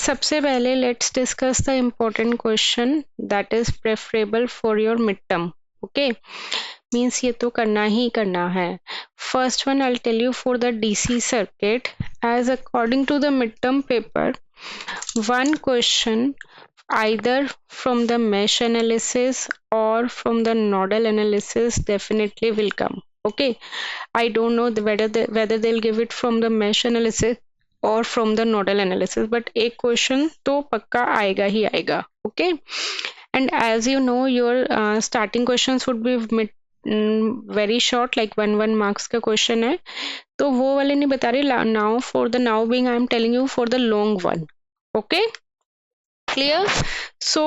सबसे पहले let's discuss the important question that is preferable for your mid term. Okay, means ये तो करना ही करना है. First one I tell you for the DC circuit as according to the mid term paper, one question either from the mesh analysis or from the nodal analysis definitely will come. Okay, I don't know whether they'll give it from the mesh analysis or from the nodal analysis, but एक question तो पक्का आएगा ही आएगा. Okay, and as you know your starting questions would be very short, like one marks का question है, तो वो वाले नहीं बता रही. Now for the now being I am telling you for the long one. Okay, clear? So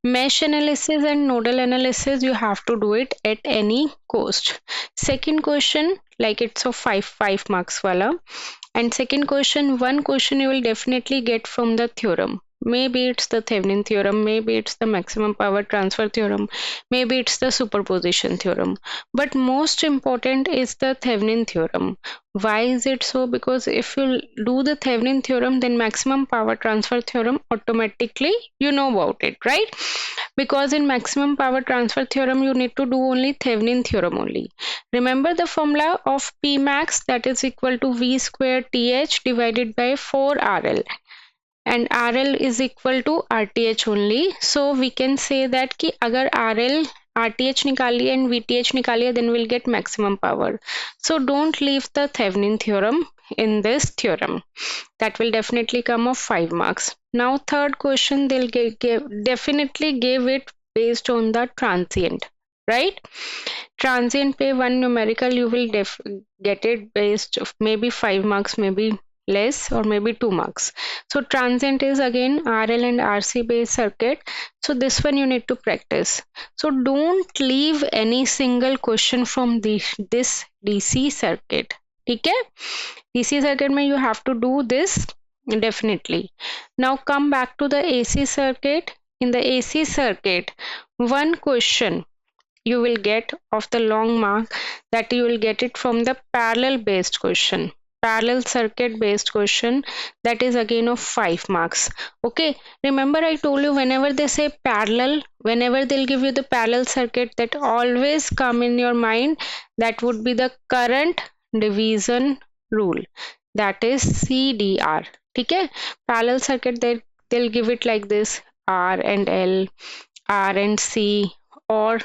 mesh analysis and nodal analysis you have to do it at any cost. Second question, like it's of 5 marks wala, and second question, one question you will definitely get from the theorem. Maybe it's the Thevenin theorem, maybe it's the maximum power transfer theorem, maybe it's the superposition theorem, but most important is the Thevenin theorem. Why is it so? Because if you do the Thevenin theorem, then maximum power transfer theorem automatically you know about it, right? Because in maximum power transfer theorem you need to do only Thevenin theorem only. Remember the formula of P max, that is equal to V square TH divided by 4RL, and RL is equal to RTH only. So we can say that कि अगर RL RTH निकालिए and VTH निकालिए, then we'll get maximum power. So don't leave the Thevenin theorem in this theorem. That will definitely come of 5 marks. Now third question, they'll definitely give it based on the transient, right? Transient पे one numerical you will get it based of maybe 5 marks, maybe less, or maybe 2 marks. So transient is again RL and RC based circuit. So this one you need to practice. So don't leave any single question from this DC circuit. Okay? DC circuit mein you have to do this definitely. Now come back to the AC circuit. In the AC circuit, one question you will get of the long mark, that you will get it from the parallel based question, parallel circuit based question, that is again of 5 marks. Okay, remember I told you whenever they say parallel, whenever they'll give you the parallel circuit, that always come in your mind, that would be the current division rule, that is CDR. Okay, parallel circuit, they'll give it like this, R and L, R and C, or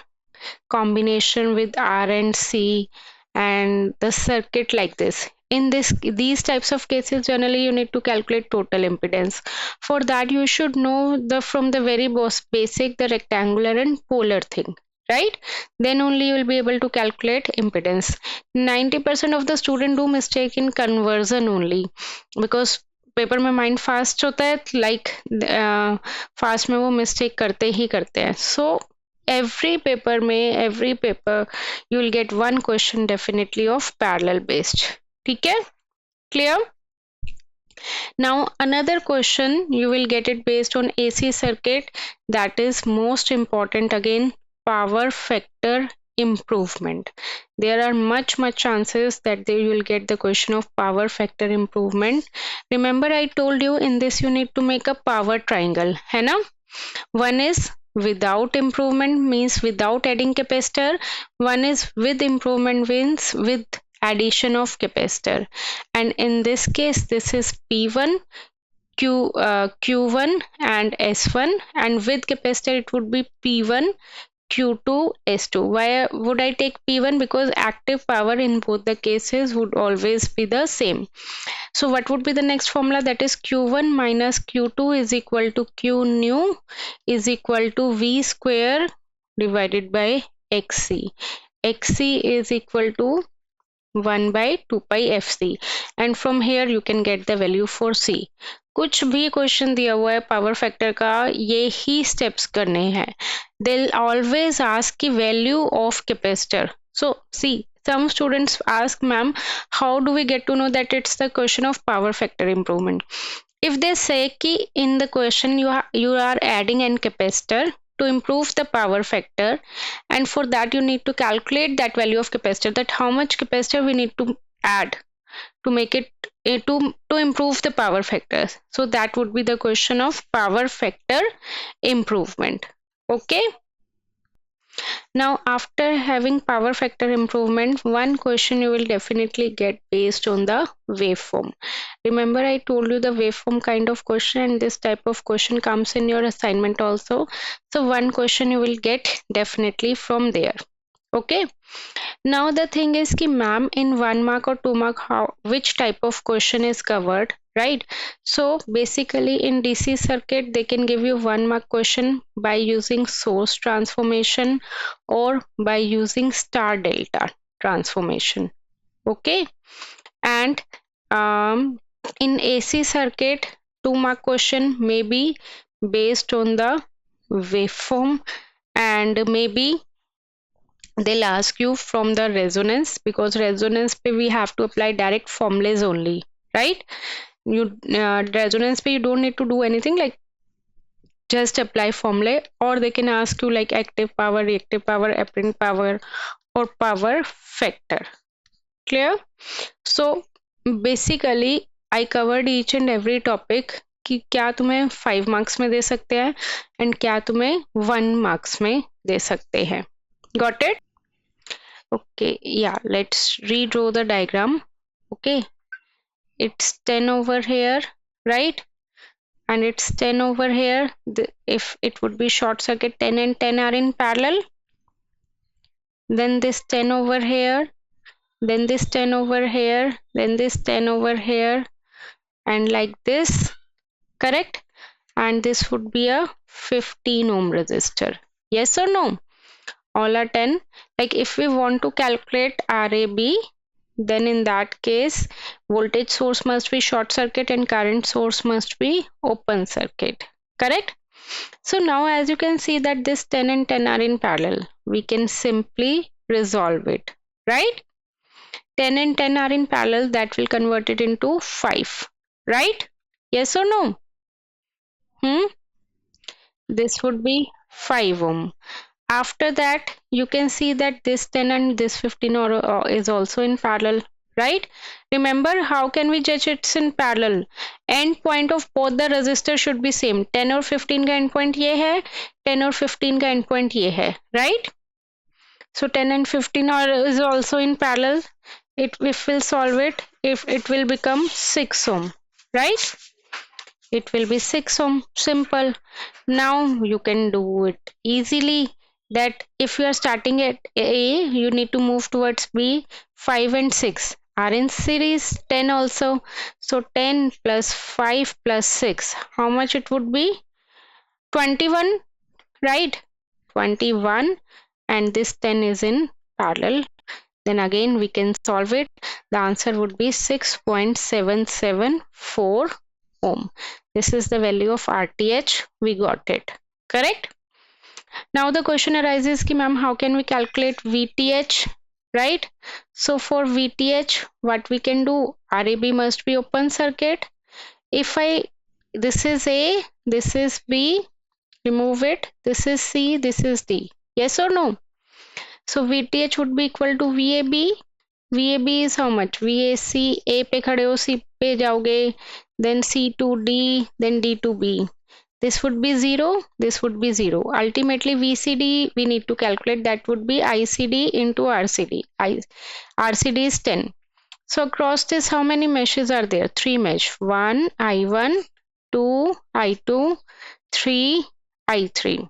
combination with R and C, and the circuit like this. In these types of cases, generally you need to calculate total impedance. For that you should know from the very basic the rectangular and polar thing, right? Then only you will be able to calculate impedance. 90% of the student do mistake in conversion only, because paper में mind fast होता है, like fast में वो mistake करते ही करते हैं. सो every paper you will get one question definitely of parallel based. Okay, clear? Now another question you will get it based on AC circuit, that is most important again, power factor improvement. There are much chances that you will get the question of power factor improvement. Remember I told you in this you need to make a power triangle, है ना? One is without improvement, means without adding capacitor. One is with improvement, means with addition of capacitor. And in this case this is P1, Q1 and S1, and with capacitor it would be P1, Q2, S2. Why would I take P1? Because active power in both the cases would always be the same. So what would be the next formula? That is Q1 minus Q2 is equal to Q nu is equal to V square divided by XC. XC is equal to 1 by 2 pi FC, and from here you can get the value for C. कुछ भी question दिया हुआ है power factor का, ये ही steps करने हैं. They'll always ask the value of capacitor. So see, some students ask, ma'am, how do we get to know that it's the question of power factor improvement? If they say कि in the question you are adding an capacitor to improve the power factor, and for that you need to calculate that value of capacitor, that how much capacitor we need to add to make it to improve the power factor. So that would be the question of power factor improvement. Okay. Now, after having power factor improvement, one question you will definitely get based on the waveform. Remember, I told you the waveform kind of question, and this type of question comes in your assignment also. So one question you will get definitely from there. Okay. Now the thing is ki ma'am, in 1 mark or 2 mark, how which type of question is covered, right? So basically in DC circuit they can give you 1 mark question by using source transformation or by using star delta transformation. Okay. And in AC circuit 2 mark question may be based on the waveform, and maybe they'll ask you from the resonance, because resonance pe we have to apply direct formulas only, right? You resonance pe you don't need to do anything, like just apply formula, or they can ask you like active power, reactive power, apparent power, or power factor. Clear? So basically I covered each and every topic कि क्या तुम्हें 5 marks में दे सकते हैं and क्या तुम्हें 1 marks में दे सकते हैं. Got it? Okay, yeah, let's redraw the diagram. Okay, it's 10 over here, right? And it's 10 over here. If it would be short circuit, 10 and 10 are in parallel. Then this 10 over here, then this 10 over here, then this 10 over here, and like this, correct? And this would be a 15 ohm resistor. Yes or no? All are 10. Like if we want to calculate RAB, then in that case voltage source must be short circuit and current source must be open circuit, correct? So now as you can see that this 10 and 10 are in parallel, we can simply resolve it, right? 10 and 10 are in parallel, that will convert it into 5, right? Yes or no? This would be 5 ohm. After that you can see that this 10 and this 15 is also in parallel, right? Remember, how can we judge it's in parallel? End point of both the resistor should be same. 10 और 15 का end point ये है, 10 और 15 का end point ये है, right? So 10 and 15 is also in parallel. If we'll solve it, if it will become 6 ohm, right? It will be 6 ohm. Simple. Now you can do it easily, that if you are starting at A, you need to move towards B. 5 and 6 are in series, 10 also. So 10 plus 5 plus 6, how much it would be? 21, right? 21, and this 10 is in parallel. Then again we can solve it. The answer would be 6.774 ohm. This is the value of RTH. We got it, correct? Now the question arises ki ma'am, how can we calculate VTH, right? So for VTH, what we can do, RAB must be open circuit. If this is A, this is B, remove it, this is C, this is D. Yes or no? So VTH would be equal to VAB. VAB is how much? VAC, A पे खड़े हो, C पे जाओगे, then C to D, then D to B. This would be 0, this would be 0. Ultimately VCD we need to calculate, that would be ICD into RCD. RCD is 10. So across this, how many meshes are there? 3 mesh. 1 I1, 2 I2, 3 I3.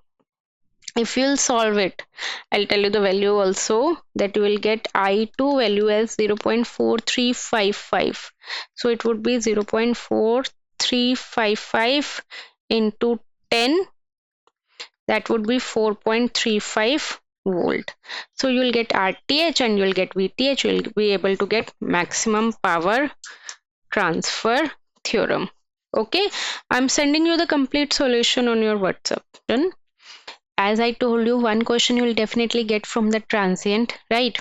If you'll solve it, I'll tell you the value also, that you will get I2 value as 0.4355. So it would be 0.4355 into 10, that would be 4.35 volt. So you'll get RTH and you'll get VTH. You'll be able to get maximum power transfer theorem. Okay, I'm sending you the complete solution on your WhatsApp. Done? As I told you, one question you will definitely get from the transient, right?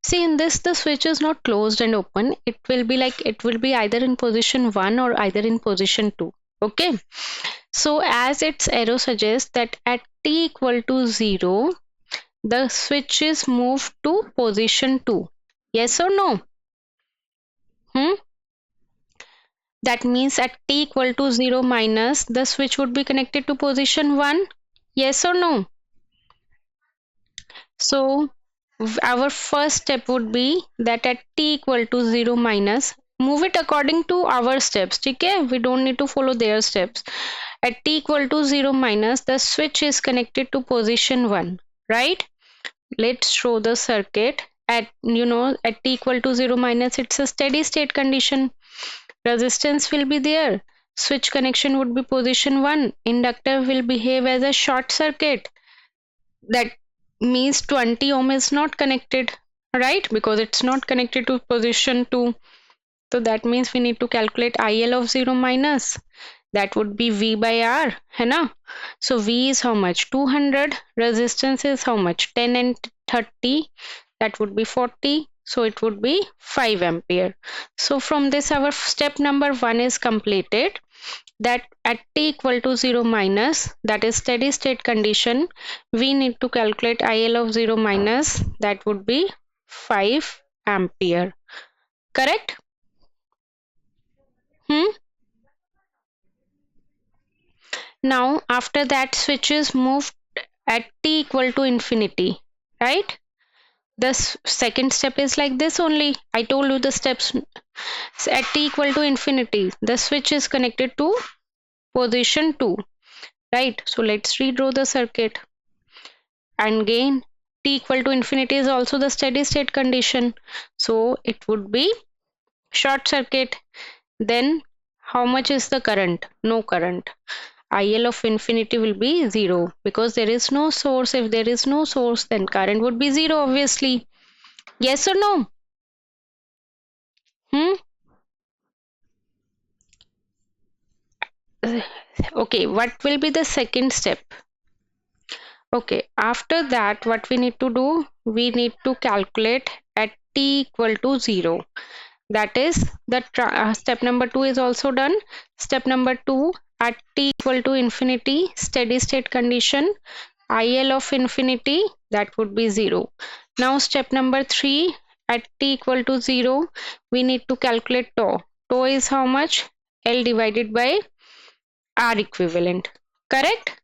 See, in this the switch is not closed and open. It will be like, it will be either in position 1 or either in position 2. Okay, so as its arrow suggests that at t equal to 0, the switch is moved to position 2. Yes or no? That means at t equal to 0 minus, the switch would be connected to position 1. Yes or no? So our first step would be that at t equal to 0 minus, move it according to our steps. Okay, we don't need to follow their steps. At t equal to 0 minus, the switch is connected to position 1, right? Let's show the circuit. At at t equal to 0 minus, it's a steady state condition. Resistance will be there. Switch connection would be position 1. Inductor will behave as a short circuit. That means 20 ohm is not connected, right? Because it's not connected to position 2. So that means we need to calculate IL of 0 minus. That would be V by R, है ना? So V is how much? 200. Resistance is how much? 10 and 30. That would be 40. So it would be 5 ampere. So from this, our step number 1 is completed. That at t equal to 0 minus, that is steady state condition, we need to calculate IL of 0 minus. That would be 5 ampere. Correct? Now after that, switch is moved at t equal to infinity, right? The second step is like this only. I told you the steps. At t equal to infinity, the switch is connected to position 2, right? So let's redraw the circuit. And again, t equal to infinity is also the steady state condition. So it would be short circuit. Then how much is the current? No current. IL of infinity will be 0 because there is no source. If there is no source, then current would be 0, obviously. Yes or no? Okay, what will be the second step? Okay, after that, what we need to do? We need to calculate at t equal to 0. That is, the step number 2 is also done. Step number 2, at t equal to infinity, steady state condition, IL of infinity, that would be 0. Now step number 3, at t equal to 0, we need to calculate tau. Tau is how much? L divided by R equivalent. Correct?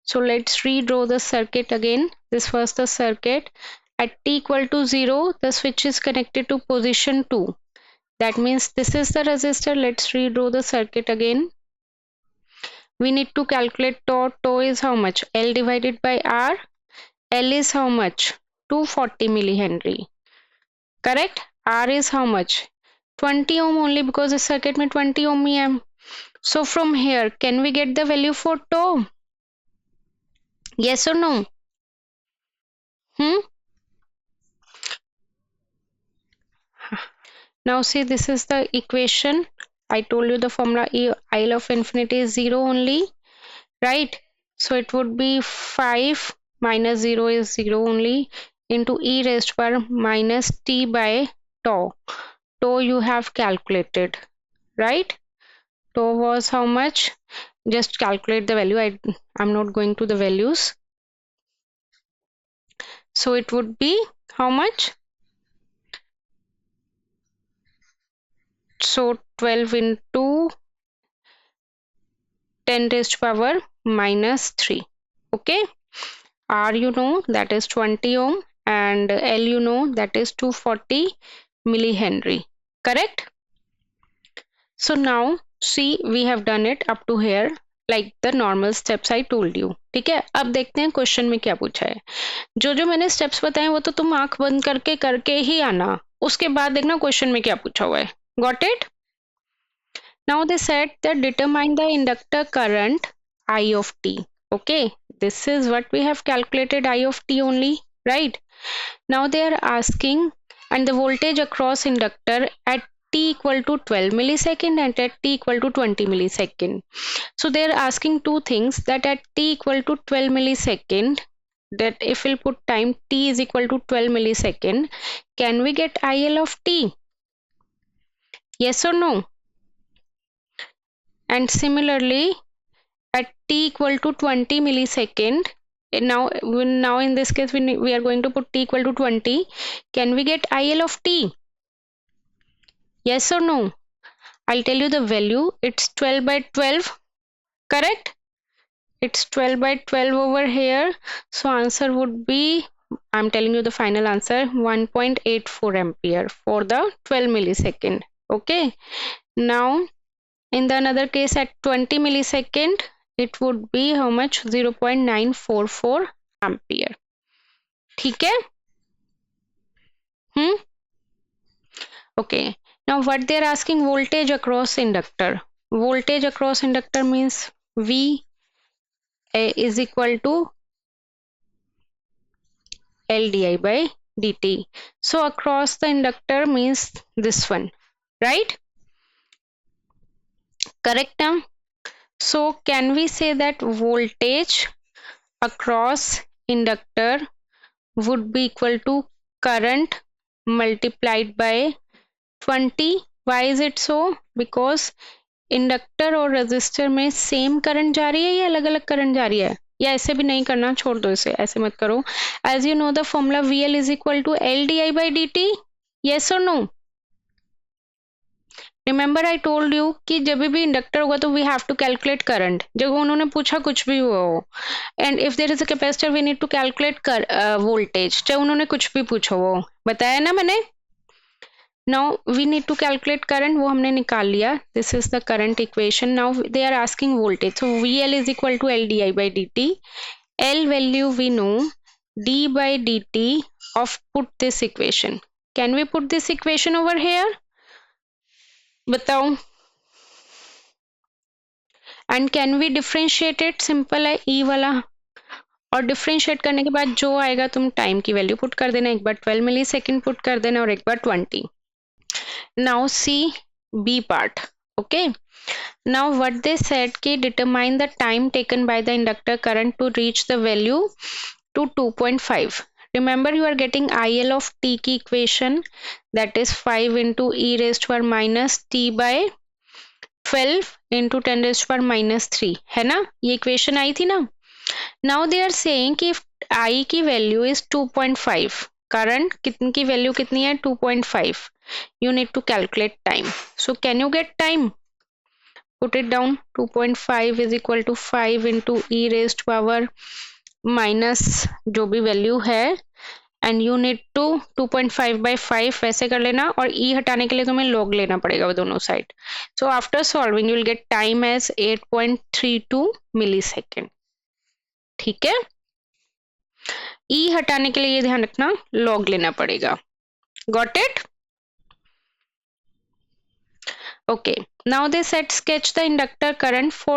So let's redraw the circuit again. This was the circuit. At t equal to 0, the switch is connected to position 2. That means this is the resistor. Let's redraw the circuit again. We need to calculate tau. Tau is how much? L divided by R. L is how much? 240 millihenry. Correct? R is how much? 20 ohm only, because this circuit में 20 ohm ही है. So from here, can we get the value for tau? Yes or no? Now see, this is the equation. I told you the formula IL of infinity is 0 only, right? So it would be 5 minus 0 is 0 only into e raised to power minus t by tau. Tau you have calculated, right? Tau was how much? Just calculate the value. I'm not going to the values. So it would be how much? So 12 into 10 raised to power minus 3. Okay. R you know, that is 20 ohm, and L you know, that is 240 millihenry. Correct? So now see, we have done it up to here like the normal steps I told you. ठीक है, अब देखते हैं question में क्या पूछा है. जो जो मैंने स्टेप्स बताए वो तो तुम आंख बंद करके ही आना. उसके बाद देखना क्वेश्चन में क्या पूछा हुआ है. Got it? Now they said that determine the inductor current I of t. Okay, this is what we have calculated, I of t only, right? Now they are asking, and the voltage across inductor at t equal to 12 millisecond and at t equal to 20 millisecond. So they are asking two things, that at t equal to 12 millisecond, that if we'll put time t is equal to 12 millisecond, can we get IL of t? Yes or no? And similarly, at t equal to 20 millisecond, now in this case we are going to put t equal to 20. Can we get IL of t? Yes or no? I'll tell you the value. It's 12 by 12, correct? It's 12 by 12 over here. So answer would be, I'm telling you the final answer, 1.84 ampere for the 12 millisecond. Okay. Now, in the another case at 20 millisecond, it would be how much? 0.944 ampere. ठीक है? Okay. Now what they are asking, voltage across inductor. Voltage across inductor means V is equal to L di by dt. So across the inductor means this one, right? Correct now? So can we say that voltage across inductor would be equal to current multiplied by 20? Why is it so? Because inductor और register में same current जा रही है या अलग अलग current जा रही है, या ऐसे भी नहीं करना, छोड़ दो इसे, ऐसे मत करो. As you know the formula VL is equal to L D I by D T. Yes और no? Remember I told you कि जब भी इंडक्टर होगा तो we have to calculate current. जब उन्होंने पूछा कुछ भी हुआ हो, and if there is a capacitor we need to calculate voltage, चाहे उन्होंने कुछ भी पूछा हो, बताया ना मैंने. Now we need to calculate current, वो हमने निकाल लिया. This is the current equation. Now they are asking voltage. So VL is equal to L di by dt. L value we know, d by dt of put this equation. Can we put this equation over here? बताओ. And can we differentiate it? Simple है, E वाला. और differentiate करने के बाद जो आएगा तुम टाइम की वैल्यू पुट कर देना. एक बार 12 मिली सेकेंड पुट कर देना और एक बार 20. Now see B part. Okay. Now what they said कि determine the time taken by the inductor current to reach the value to 2.5. Remember you are getting IL of T की equation, that is 5 into e raised to power minus T by 12 into 10 raised to power minus 3, है ना? ये equation आई थी ना? Now they are saying कि if I की value is 2.5, current की value कितनी है? 2.5. You need to calculate time. So can you get time? Put it down. 2.5 is equal to 5 into e raised to power minus जो भी value है, and you need to 2.5 by 5 वैसे कर लेना, और e हटाने के लिए तुम्हें log लेना पड़ेगा वो दोनों side. So after solving you will get time as 8.32 millisecond. ठीक है? e हटाने के लिए ये ध्यान रखना, log लेना पड़ेगा. Got it? Okay, now they said sketch the inductor current for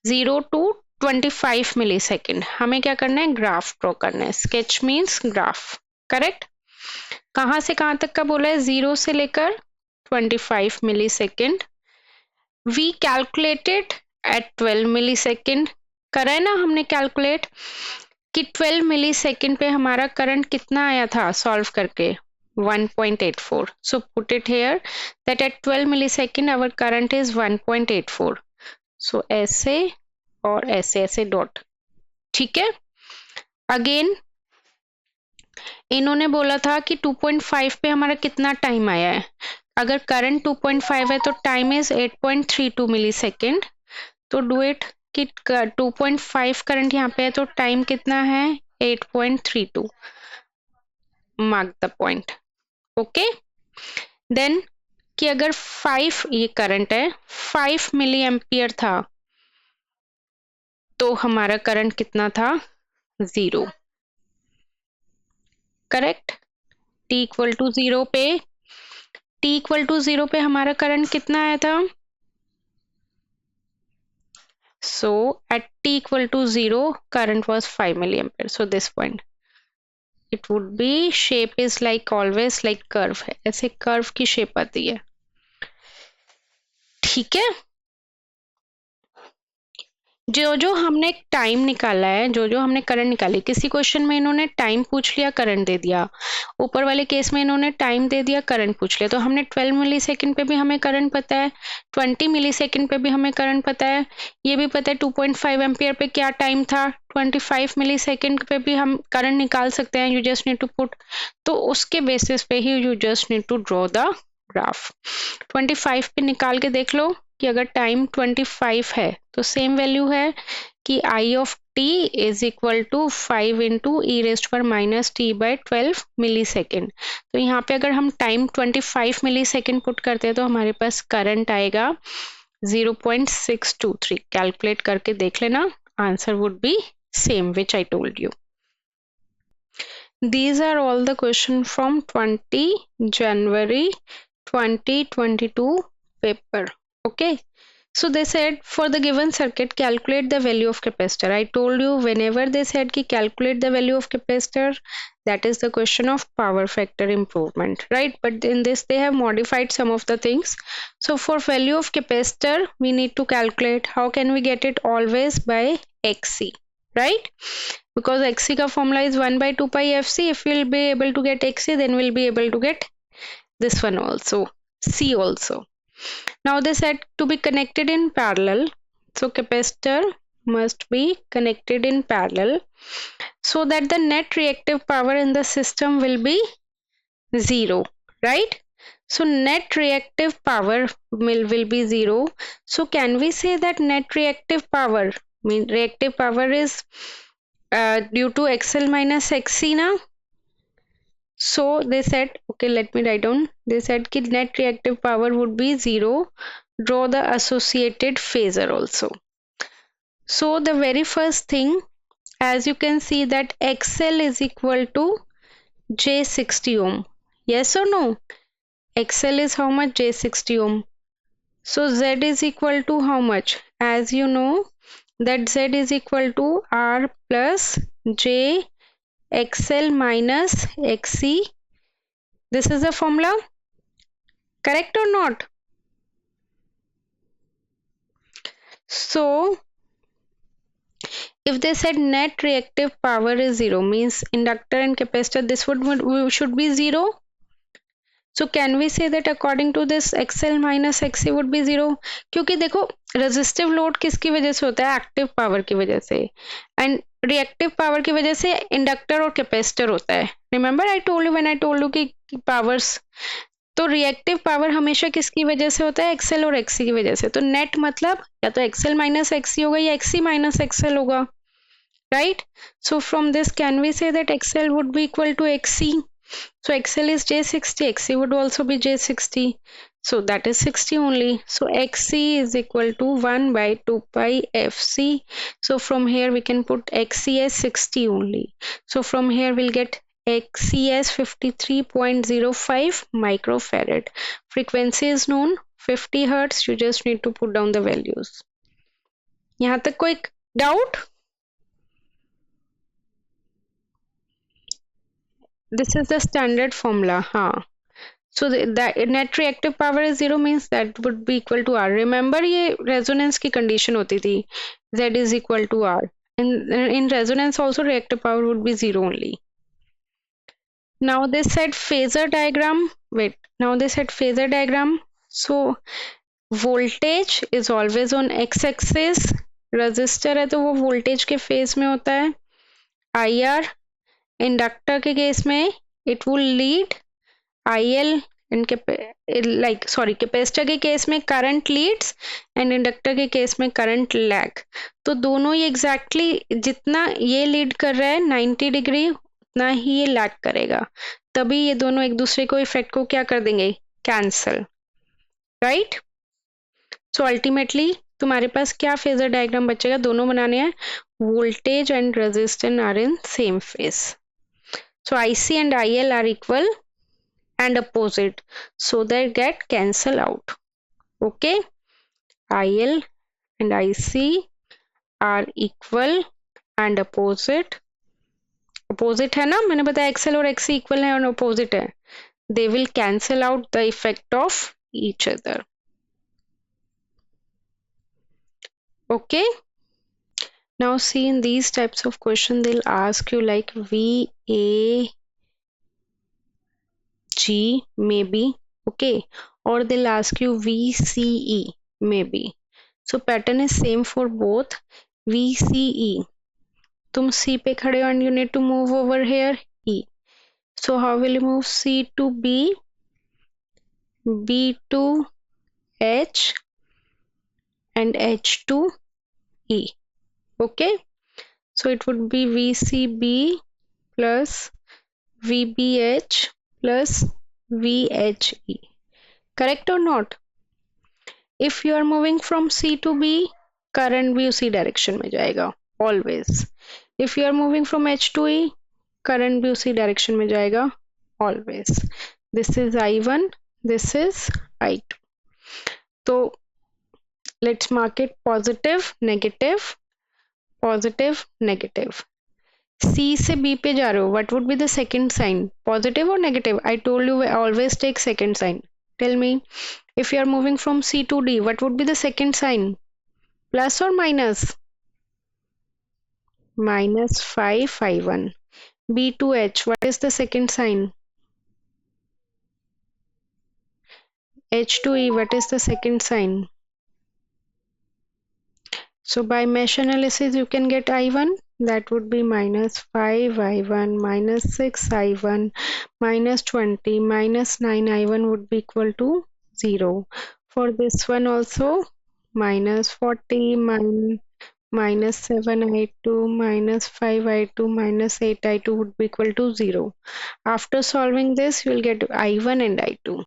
0 to 25 millisecond. हमें क्या करना है? ग्राफ ड्रॉ करना है. sketch means graph, correct? कहाँ से कहाँ तक का बोला है? 0 से लेकर 25 millisecond. We calculated at 12 millisecond. करा है ना हमने कैलकुलेट कि 12 millisecond पे हमारा करंट कितना आया था सॉल्व करके? 1.84. So put it here that at 12 millisecond our current is 1.84. So ऐसे और ऐसे ऐसे डॉट. ठीक है? अगेन इन्होंने बोला था कि 2.5 पे हमारा कितना टाइम आया है. अगर करंट 2.5 है तो टाइम इज 8.32 मिलीसेकेंड. तो डू इट कि 2.5 करंट यहाँ पे है तो टाइम कितना है? 8.32. Mark the point. Okay. Then कि अगर 5 ये करंट है, 5 मिली एम्पियर था तो हमारा करंट कितना था? 0. करेक्ट? t इक्वल टू 0 पे, t इक्वल टू 0 पे हमारा करंट कितना आया था? So at t equal to 0 current was 5 milliampere. So this point it would be, shape is like always like curve है, ऐसे कर्व की शेप आती है. ठीक है? जो जो हमने टाइम निकाला है, जो जो हमने करंट निकाली, किसी क्वेश्चन में इन्होंने टाइम पूछ लिया, करंट दे दिया. ऊपर वाले केस में इन्होंने टाइम दे दिया, करंट पूछ लिया. तो हमने 12 मिलीसेकंड पे भी हमें करंट पता है, 20 मिलीसेकंड पे भी हमें करंट पता है, ये भी पता है 2.5 एम्पियर पे क्या टाइम था, 25 मिलीसेकंड पे भी हम करंट निकाल सकते हैं. You just need to put. तो उसके बेसिस पे ही you just need to draw the graph. 25 पे निकाल के देख लो कि अगर टाइम 25 है तो सेम वैल्यू है कि I of T is equal to 5 into E raised पर minus T by 12 millisecond. तो यहाँ पे अगर हम टाइम 25 मिली सेकेंड पुट करते हैं तो हमारे पास करंट आएगा 0.623। कैलकुलेट करके देख लेना, answer would be same which I told you. These are all the questions from 20 January 2022 paper. Okay. So they said for the given circuit, calculate the value of capacitor. I told you whenever they said ki calculate the value of capacitor, that is the question of power factor improvement, right? But in this they have modified some of the things. So for value of capacitor, we need to calculate. How can we get it? Always by XC, right? Because XC ka formula is 1 by 2 pi FC. If we'll be able to get XC, then we'll be able to get this one also, C also. Now they said to be connected in parallel. So capacitor must be connected in parallel so that the net reactive power in the system will be 0, right? So net reactive power will be 0. So can we say that net reactive power, reactive power is due to XL minus XC now? So they said, okay, let me write down. They said ki net reactive power would be 0. Draw the associated phasor also. So the very first thing, as you can see that XL is equal to J60 ohm. Yes or no? XL is how much? J60 ohm. So Z is equal to how much? As you know that Z is equal to R plus J XL minus XC. This is the formula. Correct or not? So if they said net reactive power is 0, means inductor and capacitor, this should be 0. So can we say that according to this XL minus XC would be 0? क्योंकि देखो resistive load किसकी वजह से होता है? active power की वजह से, and reactive power की वजह से inductor और capacitor होता है. Remember I told you when I told you कि powers, तो रिएक्टिव पावर हमेशा किसकी वजह से होता है? एक्सएल और एक्सी की वजह से. तो नेट मतलब या तो एक्सएल माइनस एक्सी होगा या एक्सी माइनस एक्सएल होगा, right? So from this can we say that XL would be equal to XC. So XL is J60, XC would also be J60. So that is 60 only. So XC is equal to 1 by 2 pi FC. So from here we can put XC as 60 only. So from here we'll get XC as 53.05 microfarad. Frequency is known 50 Hertz. You just need to put down the values. यहाँ तक कोई doubt? This is the standard formula. हाँ. So the net reactive power is 0 means that would be equal to R. Remember ये resonance की condition होती थी. Z is equal to R. In resonance also reactive power would be 0 only. Now they said phasor diagram. Wait. Now they said phasor diagram. So voltage is always on x-axis. Resistor है तो वो voltage के phase में होता है. IR inductor के case में it will lead, IL capacitor के केस में करंट लीड्स एंड इंडक्टर के केस में करंट लैग. तो दोनों ही एग्जैक्टली जितना ये लीड कर रहा है 90 डिग्री उतना ही ये लैग करेगा, तभी ये दोनों एक दूसरे को इफेक्ट को क्या कर देंगे? Cancel, right? सो अल्टीमेटली तुम्हारे पास क्या फेजर डायग्राम बचेगा? दोनों बनाने हैं. Voltage and resistance are in same phase. So IC and IL are equal and opposite, so they get cancel out. Okay, IL and IC are equal and opposite. Opposite है ना, मैंने बताया XL और XC equal है और opposite है. They will cancel out the effect of each other. Okay. Now see, in these types of question they'll ask you like VAG maybe, okay, or they'll ask you VCE maybe. So pattern is same for both. VCE, तुम C पे खड़े हो and you need to move over here E. So how will you move C to B? B2H and H2E. Okay, so it would be VCB plus VBH plus VHE. Correct or not? If you are moving from C to B, current भी उसी direction में जाएगा always. If you are moving from H to E, current भी उसी direction में जाएगा always. This is I1, this is I2. So let's mark it positive, negative, positive, negative. C से B पे जा रहे हो, what would be the second sign? Positive or negative? I told you always take second sign. Tell me, if you are moving from C to D, what would be the second sign? Plus or minus? Minus 5, I1. B to H, what is the second sign? H to E, what is the second sign? So by mesh analysis, you can get I1. That would be minus 5 I1, minus 6 I1, minus 20, minus 9 I1 would be equal to 0. For this one also, minus 40, minus 7 I2, minus 5 I2, minus 8 I2 would be equal to 0. After solving this, you will get I1 and I2.